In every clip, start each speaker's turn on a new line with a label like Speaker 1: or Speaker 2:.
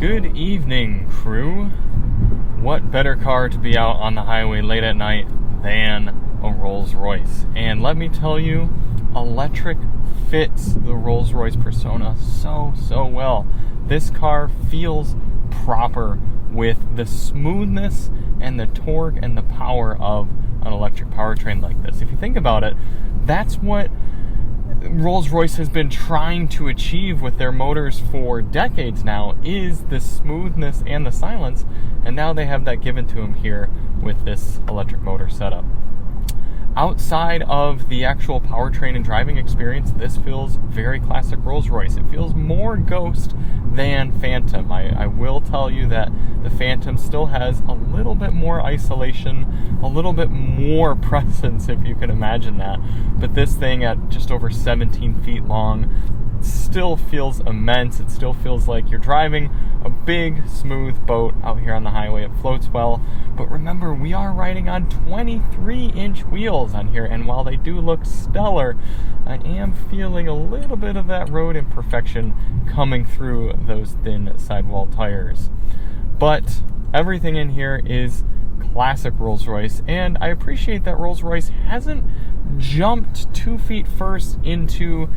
Speaker 1: Good evening, crew. What better car to be out on the highway late at night than a Rolls-Royce. And let me tell you, electric fits the Rolls-Royce persona so well. This car feels proper with the smoothness and the torque and the power of an electric powertrain like this. If you think about it, that's what Rolls-Royce has been trying to achieve with their motors for decades now, is the smoothness and the silence, and now they have that given to them here with this electric motor setup. Outside of the actual powertrain and driving experience, this feels very classic Rolls-Royce. It feels more Ghost than Phantom. I will tell you that the Phantom still has a little bit more isolation, a little bit more presence, if you can imagine that. But this thing at just over 17 feet long still feels immense. It still feels like you're driving a big, smooth boat out here on the highway. It floats well. But remember, we are riding on 23-inch wheels on here, and while they do look stellar, I am feeling a little bit of that road imperfection coming through those thin sidewall tires. But everything in here is classic Rolls-Royce, and I appreciate that Rolls-Royce hasn't jumped 2 feet first into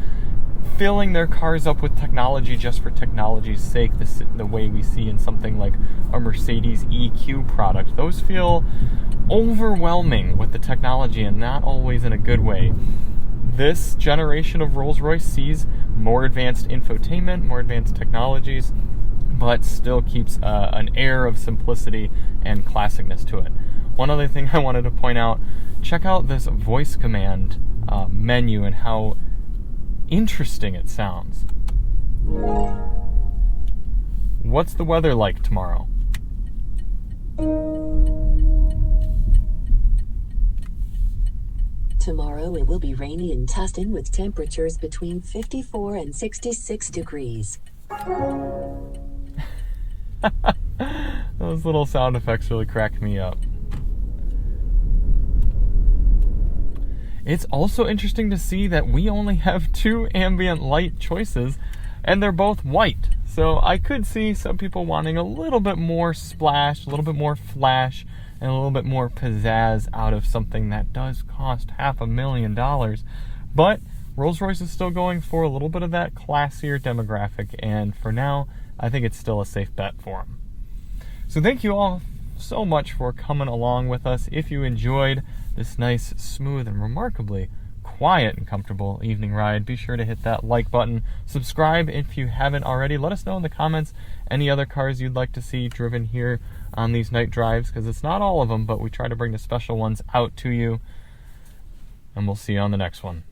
Speaker 1: filling their cars up with technology just for technology's sake, the way we see in something like a Mercedes EQ product. Those feel overwhelming with the technology and not always in a good way. This generation of Rolls-Royce sees more advanced infotainment, more advanced technologies, but still keeps an air of simplicity and classicness to it. One other thing I wanted to point out, check out this voice command menu and how interesting it sounds. What's the weather like tomorrow?
Speaker 2: Tomorrow it will be rainy in Tustin with temperatures between 54 and 66 degrees.
Speaker 1: Those little sound effects really crack me up. It's also interesting to see that we only have 2 ambient light choices, and they're both white. So I could see some people wanting a little bit more splash, a little bit more flash, and a little bit more pizzazz out of something that does cost $500,000. But Rolls-Royce is still going for a little bit of that classier demographic, and for now, I think it's still a safe bet for them. So thank you all so much for coming along with us. If you enjoyed this nice, smooth, and remarkably quiet and comfortable evening ride, be sure to hit that like button. Subscribe if you haven't already. Let us know in the comments any other cars you'd like to see driven here on these night drives, because it's not all of them, but we try to bring the special ones out to you. And we'll see you on the next one.